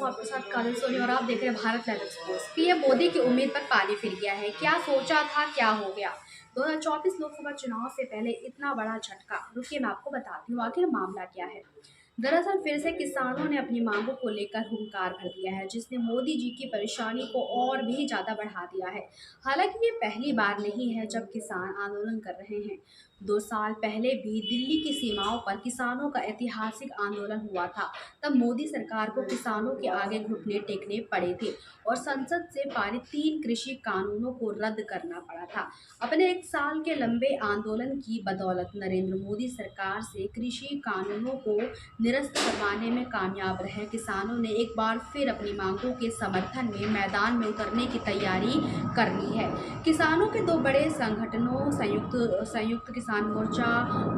आपके साथ काजल सोनी और आप देख रहे हैं Bharat live express. PM Modi की उम्मीद पर पानी फिर गया है। क्या सोचा था, क्या हो गया। 2024 लोकसभा चुनाव से पहले इतना बड़ा झटका। रुकिए मैं आपको बताती हूँ आखिर मामला क्या है। दरअसल फिर से किसानों ने अपनी मांगों को लेकर हुंकार भर दिया है, जिसने मोदी जी की परेशानी को और भी ज्यादा बढ़ा दिया है। हालांकि ये पहली बार नहीं है जब किसान आंदोलन कर रहे हैं। 2 साल पहले भी दिल्ली की सीमाओं पर किसानों का ऐतिहासिक आंदोलन हुआ था। तब मोदी सरकार को किसानों के आगे घुटने टेकने पड़े थे और संसद से पारित 3 कृषि कानूनों को रद्द करना पड़ा था। अपने 1 साल के लंबे आंदोलन की बदौलत नरेंद्र मोदी सरकार से कृषि कानूनों को निरस्त करवाने में कामयाब रहे किसानों ने एक बार फिर अपनी मांगों के समर्थन में मैदान में उतरने की तैयारी कर ली है। किसानों के 2 बड़े संगठनों संयुक्त किसान मोर्चा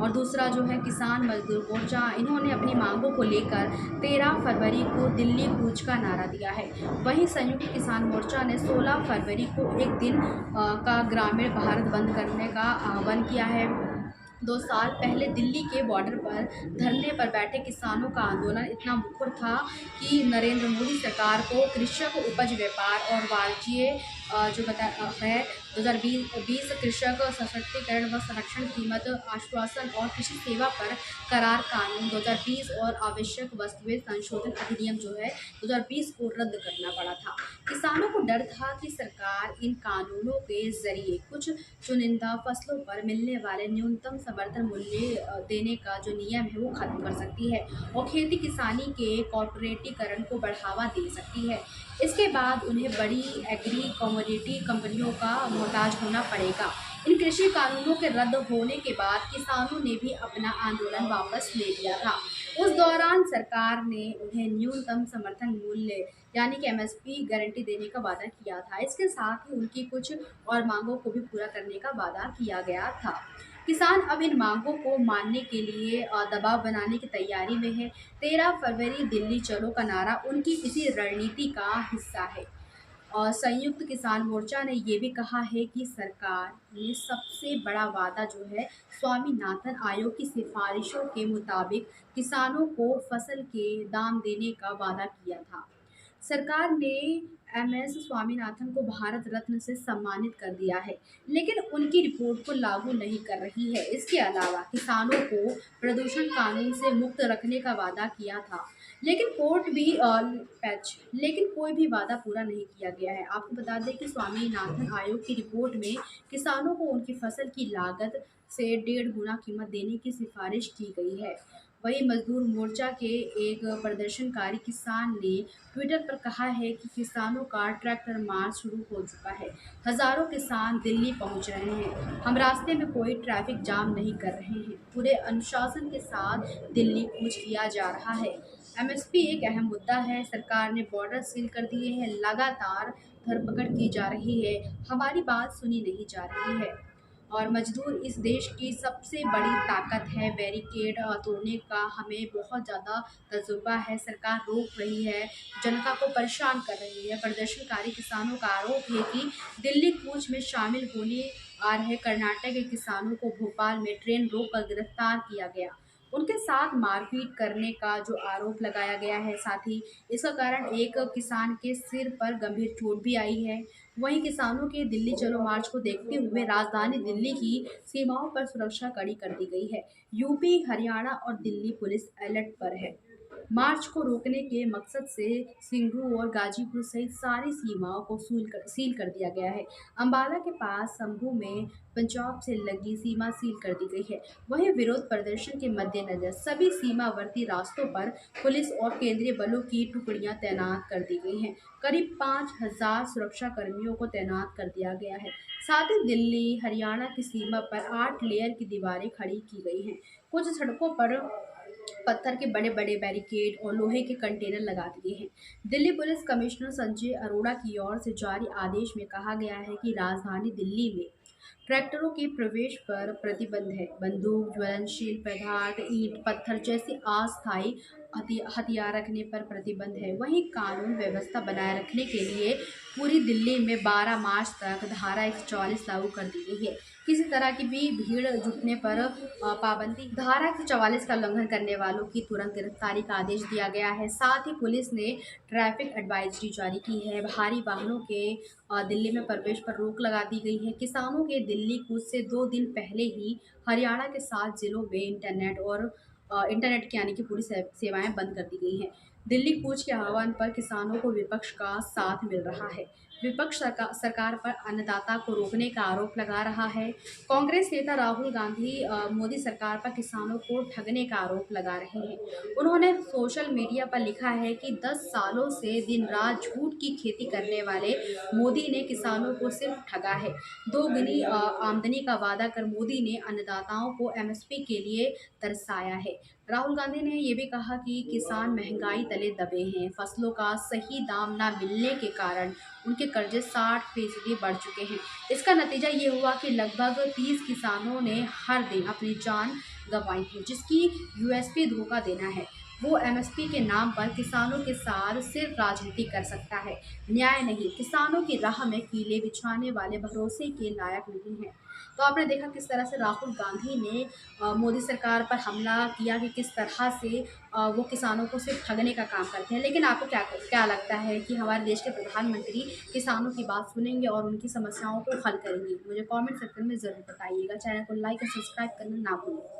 और दूसरा जो है किसान मजदूर मोर्चा, इन्होंने अपनी मांगों को लेकर 13 फरवरी को दिल्ली कूच का नारा दिया है। वहीं संयुक्त किसान मोर्चा ने 16 फरवरी को एक दिन का ग्रामीण भारत बंद करने का आह्वान किया है। 2 साल पहले दिल्ली के बॉर्डर पर धरने पर बैठे किसानों का आंदोलन इतना मुखर था कि नरेंद्र मोदी सरकार को कृषक उपज व्यापार और वाणिज्य जो बता है 2020 कृषक सशक्तिकरण व संरक्षण कीमत आश्वासन और कृषि सेवा पर करार कानून 2020 और आवश्यक वस्तुएं संशोधन अधिनियम जो है 2020 को रद्द करना पड़ा था। किसानों को डर था कि सरकार इन कानूनों के जरिए कुछ चुनिंदा फसलों पर मिलने वाले न्यूनतम समर्थन मूल्य देने का जो नियम है वो खत्म कर सकती है और खेती किसानी के कॉर्पोरेटीकरण को बढ़ावा दे सकती है। इसके बाद उन्हें बड़ी एग्री कमोडिटी कंपनियों का मोहताज होना पड़ेगा। इन कृषि कानूनों के रद्द होने के बाद किसानों ने भी अपना आंदोलन वापस ले लिया था। उस दौरान सरकार ने उन्हें न्यूनतम समर्थन मूल्य यानी कि एमएसपी गारंटी देने का वादा किया था। इसके साथ ही उनकी कुछ और मांगों को भी पूरा करने का वादा किया गया था। किसान अब इन मांगों को मानने के लिए दबाव बनाने की तैयारी में है। 13 फरवरी दिल्ली चलो का नारा उनकी इसी रणनीति का हिस्सा है। और संयुक्त किसान मोर्चा ने ये भी कहा है कि सरकार ने सबसे बड़ा वादा जो है स्वामीनाथन आयोग की सिफारिशों के मुताबिक किसानों को फसल के दाम देने का वादा किया था। सरकार ने एमएस स्वामीनाथन को भारत रत्न से सम्मानित कर दिया है, लेकिन उनकी रिपोर्ट को लागू नहीं कर रही है। इसके अलावा किसानों को प्रदूषण कानून से मुक्त रखने का वादा किया था, लेकिन कोर्ट भी पैच लेकिन कोई भी वादा पूरा नहीं किया गया है। आपको बता दें कि स्वामीनाथन आयोग की रिपोर्ट में किसानों को उनकी फसल की लागत से 1.5 गुना कीमत देने की सिफारिश की गई है। वहीं मजदूर मोर्चा के एक प्रदर्शनकारी किसान ने ट्विटर पर कहा है कि किसानों का ट्रैक्टर मार्च शुरू हो चुका है। हजारों किसान दिल्ली पहुंच रहे हैं। हम रास्ते में कोई ट्रैफिक जाम नहीं कर रहे हैं। पूरे अनुशासन के साथ दिल्ली कूच किया जा रहा है। एमएसपी एक अहम मुद्दा है। सरकार ने बॉर्डर सील कर दिए हैं। लगातार धरपकड़ की जा रही है। हमारी बात सुनी नहीं जा रही है। और मजदूर इस देश की सबसे बड़ी ताकत है। बैरिकेड तोड़ने का हमें बहुत ज़्यादा तजुर्बा है। सरकार रोक रही है, जनता को परेशान कर रही है। प्रदर्शनकारी किसानों का आरोप है कि दिल्ली कूच में शामिल होने आ रहे कर्नाटक के किसानों को भोपाल में ट्रेन रोककर गिरफ्तार किया गया। उनके साथ मारपीट करने का जो आरोप लगाया गया है। साथ ही इसका कारण एक किसान के सिर पर गंभीर चोट भी आई है। वहीं किसानों के दिल्ली चलो मार्च को देखते हुए राजधानी दिल्ली की सीमाओं पर सुरक्षा कड़ी कर दी गई है। यूपी, हरियाणा और दिल्ली पुलिस अलर्ट पर है। मार्च को रोकने के मकसद से सिंगरू और गाजीपुर सहित सारी सीमाओं को सील कर दिया गया है। अंबाला के पास संभू में पंजाब से लगी सीमा सील कर दी गई है। वहीं विरोध प्रदर्शन के मद्देनजर सभी सीमावर्ती रास्तों पर पुलिस और केंद्रीय बलों की टुकड़ियां तैनात कर दी गई हैं। करीब 5,000 सुरक्षा कर्मियों को तैनात कर दिया गया है। साथ ही दिल्ली हरियाणा की सीमा पर 8 लेयर की दीवारें खड़ी की गई हैं। कुछ सड़कों पर पत्थर के बड़े बड़े बैरिकेड और लोहे के कंटेनर लगा दिए हैं। दिल्ली पुलिस कमिश्नर संजय अरोड़ा की ओर से जारी आदेश में कहा गया है कि राजधानी दिल्ली में ट्रैक्टरों के प्रवेश पर प्रतिबंध है। बंदूक, ज्वलनशील पदार्थ, ईंट, पत्थर जैसी अस्थायी हथियार रखने पर प्रतिबंध है। वहीं कानून व्यवस्था बनाए रखने के लिए पूरी दिल्ली में 12 मार्च तक धारा 144 लागू कर दी गई है। किसी तरह की भी भीड़ जुटने पर पाबंदी। धारा 144 का उल्लंघन करने वालों की तुरंत गिरफ्तारी का आदेश दिया गया है। साथ ही पुलिस ने ट्रैफिक एडवाइजरी जारी की है। भारी वाहनों के दिल्ली में प्रवेश पर रोक लगा दी गई है। किसानों के दिल्ली कूच से 2 दिन पहले ही हरियाणा के 7 जिलों में इंटरनेट की यानी कि पूरी सेवाएं बंद कर दी गई हैं। दिल्ली कूच के आह्वान पर किसानों को विपक्ष का साथ मिल रहा है। विपक्ष सरकार पर अन्नदाता को रोकने का आरोप लगा रहा है। कांग्रेस नेता राहुल गांधी मोदी सरकार पर किसानों को ठगने का आरोप लगा रहे हैं। उन्होंने सोशल मीडिया पर लिखा है कि 10 सालों से दिन रात झूठ की खेती करने वाले मोदी ने किसानों को सिर्फ ठगा है। दोगुनी आमदनी का वादा कर मोदी ने अन्नदाताओं को एमएसपी के लिए तरसाया है। राहुल गांधी ने ये भी कहा कि किसान महंगाई तले दबे हैं। फसलों का सही दाम न मिलने के कारण उनके कर्जे 60% बढ़ चुके हैं। इसका नतीजा ये हुआ कि लगभग 30 किसानों ने हर दिन अपनी जान गंवाई है, जिसकी यूएसपी धोखा देना है। वो एमएसपी के नाम पर किसानों के साथ सिर्फ राजनीति कर सकता है, न्याय नहीं। किसानों की राह में कीले बिछाने वाले भरोसे के लायक नहीं है। तो आपने देखा किस तरह से राहुल गांधी ने मोदी सरकार पर हमला किया कि किस तरह से वो किसानों को सिर्फ ठगने का काम करते हैं। लेकिन आपको क्या क्या लगता है कि हमारे देश के प्रधानमंत्री किसानों की बात सुनेंगे और उनकी समस्याओं को हल करेंगे? मुझे कमेंट सेक्शन में ज़रूर बताइएगा। चैनल को लाइक और सब्सक्राइब करना ना भूलें।